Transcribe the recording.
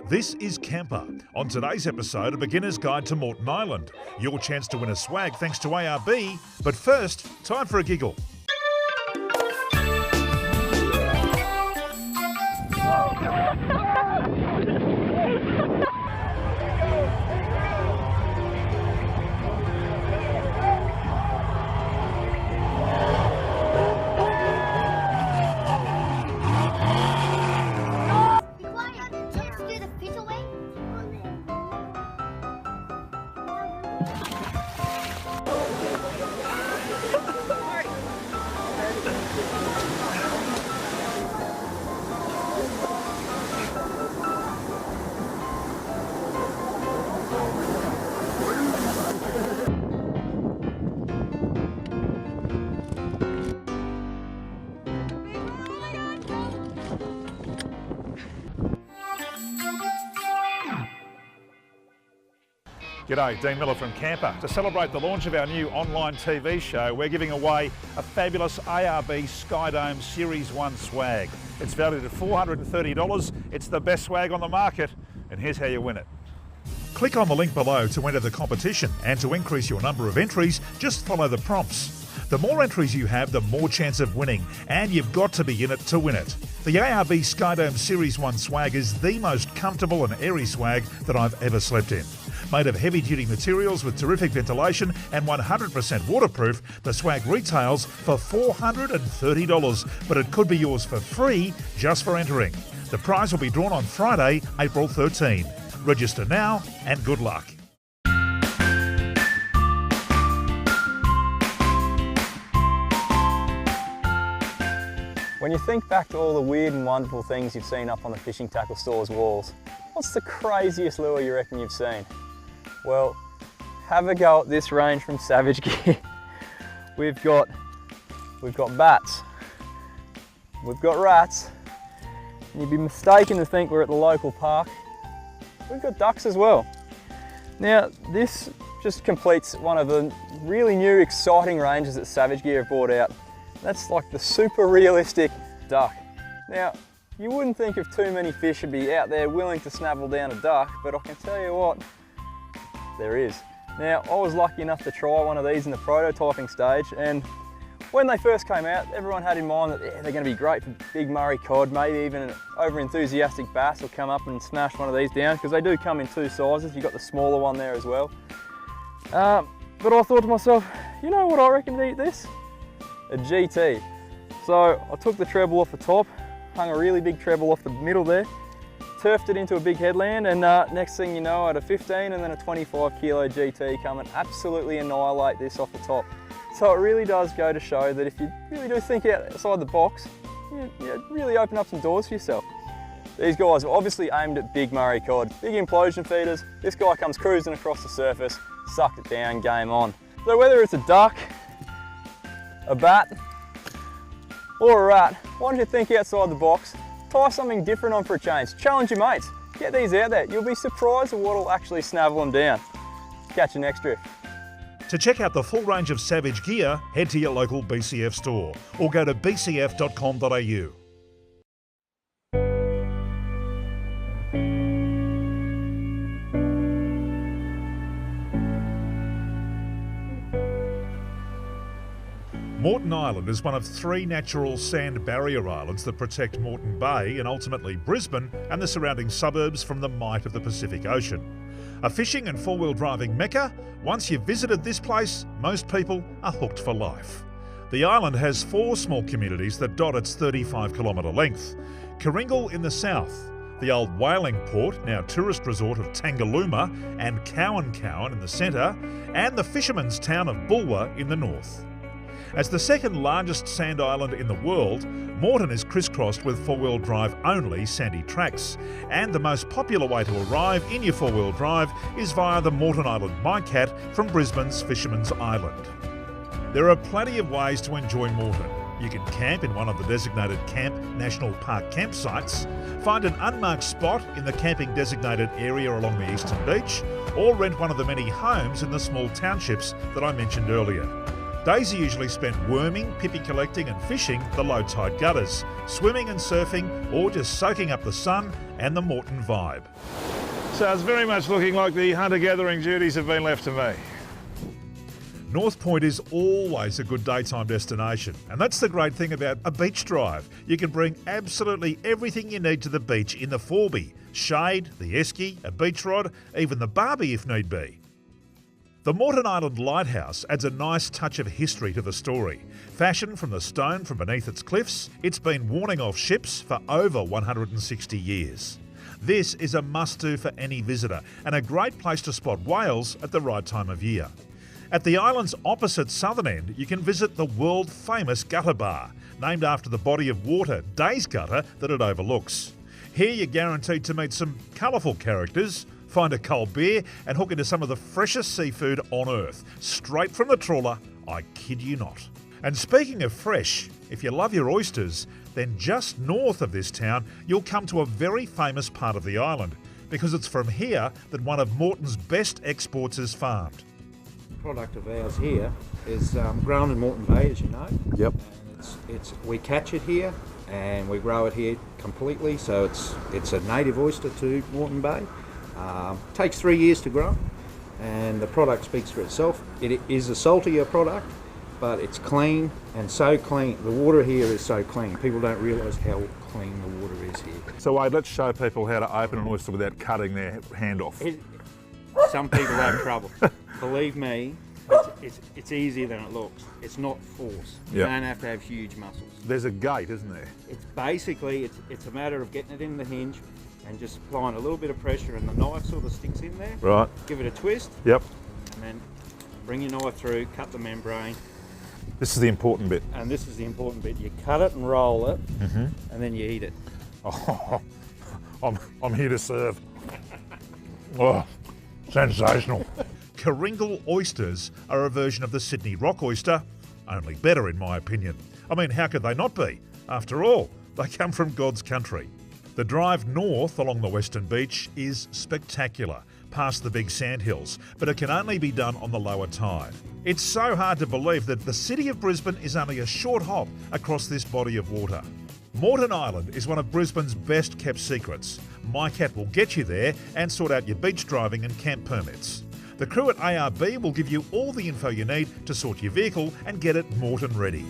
This is Camper. On today's episode, a beginner's guide to Moreton Island. Your chance to win a swag thanks to ARB. But first, time for a giggle. G'day, Dean Miller from Camper. To celebrate the launch of our new online TV show, we're giving away a fabulous ARB Skydome Series 1 swag. It's valued at $430. It's the best swag on the market, and here's how you win it. Click on the link below to enter the competition, and to increase your number of entries, just follow the prompts. The more entries you have, the more chance of winning, and you've got to be in it to win it. The ARB Skydome Series 1 swag is the most comfortable and airy swag that I've ever slept in. Made of heavy-duty materials with terrific ventilation and 100% waterproof, the swag retails for $430, but it could be yours for free just for entering. The prize will be drawn on Friday, April 13. Register now and good luck. When you think back to all the weird and wonderful things you've seen up on the fishing tackle store's walls, what's the craziest lure you reckon you've seen? Well, have a go at this range from Savage Gear. We've got bats, we've got rats, and you'd be mistaken to think we're at the local park. We've got ducks as well. Now, this just completes one of the really new, exciting ranges that Savage Gear have brought out. That's like the super realistic duck. Now, you wouldn't think of too many fish would be out there willing to snavel down a duck, but I can tell you what, there is. Now, I was lucky enough to try one of these in the prototyping stage, and when they first came out, everyone had in mind that they're going to be great for big Murray cod, maybe even an over-enthusiastic bass will come up and smash one of these down, because they do come in two sizes. You've got the smaller one there as well. But I thought to myself, you know what I reckon to eat this? A GT. So I took the treble off the top, hung a really big treble off the middle there, turfed it into a big headland, and next thing you know, I had a 15 and then a 25 kilo GT come and absolutely annihilate this off the top. So it really does go to show that if you really do think outside the box, you really open up some doors for yourself. These guys are obviously aimed at big Murray cod, big implosion feeders. This guy comes cruising across the surface, sucked it down, game on. So whether it's a duck, a bat, or a rat, why don't you think outside the box, try something different on for a change, challenge your mates, get these out there. You'll be surprised at what will actually snavel them down. Catch you next drift. To check out the full range of Savage Gear, head to your local BCF store or go to bcf.com.au. Moreton Island is one of three natural sand barrier islands that protect Moreton Bay and ultimately Brisbane and the surrounding suburbs from the might of the Pacific Ocean. A fishing and four-wheel driving mecca, once you've visited this place, most people are hooked for life. The island has four small communities that dot its 35-kilometre length. Karingal in the south, the old whaling port, now tourist resort of Tangalooma, and Cowan Cowan in the centre, and the fisherman's town of Bulwer in the north. As the second largest sand island in the world, Moreton is crisscrossed with four-wheel drive only sandy tracks, and the most popular way to arrive in your four-wheel drive is via the Moreton Island Bycat from Brisbane's Fisherman's Island. There are plenty of ways to enjoy Moreton. You can camp in one of the designated Camp National Park campsites, find an unmarked spot in the camping designated area along the eastern beach, or rent one of the many homes in the small townships that I mentioned earlier. Days are usually spent worming, pippy collecting and fishing the low tide gutters, swimming and surfing, or just soaking up the sun and the Moreton vibe. So it's very much looking like the hunter-gathering duties have been left to me. North Point is always a good daytime destination, and that's the great thing about a beach drive. You can bring absolutely everything you need to the beach in the 4B: shade, the esky, a beach rod, even the barbie if need be. The Moreton Island Lighthouse adds a nice touch of history to the story. Fashioned from the stone from beneath its cliffs, it's been warning off ships for over 160 years. This is a must-do for any visitor and a great place to spot whales at the right time of year. At the island's opposite southern end, you can visit the world-famous Gutter Bar, named after the body of water, Days Gutter, that it overlooks. Here you're guaranteed to meet some colourful characters, find a cold beer and hook into some of the freshest seafood on earth, straight from the trawler, I kid you not. And speaking of fresh, if you love your oysters, then just north of this town you'll come to a very famous part of the island, because it's from here that one of Moreton's best exports is farmed. Product of ours here is grown in Moreton Bay, as you know. Yep. And we catch it here and we grow it here completely, so it's a native oyster to Moreton Bay. Takes 3 years to grow, and the product speaks for itself. It is a saltier product, but it's clean, and so clean. The water here is so clean. People don't realise how clean the water is here. So Wade, let's show people how to open an oyster without cutting their hand off. Some people have trouble. Believe me, it's easier than it looks. It's not force. You Yep. don't have to have huge muscles. There's a gate, isn't there? It's basically, it's a matter of getting it in the hinge and just applying a little bit of pressure, and the knife sort of sticks in there. Right. Give it a twist, Yep. and then bring your knife through, cut the membrane, This is the important bit. and this is the important bit. You cut it and roll it, and then you eat it. Oh, I'm here to serve. Oh, sensational. Kringle oysters are a version of the Sydney rock oyster, only better in my opinion. I mean, how could they not be? After all, they come from God's country. The drive north along the western beach is spectacular, past the big sandhills, but it can only be done on the lower tide. It's so hard to believe that the city of Brisbane is only a short hop across this body of water. Moreton Island is one of Brisbane's best kept secrets. MyCat will get you there and sort out your beach driving and camp permits. The crew at ARB will give you all the info you need to sort your vehicle and get it Moreton ready.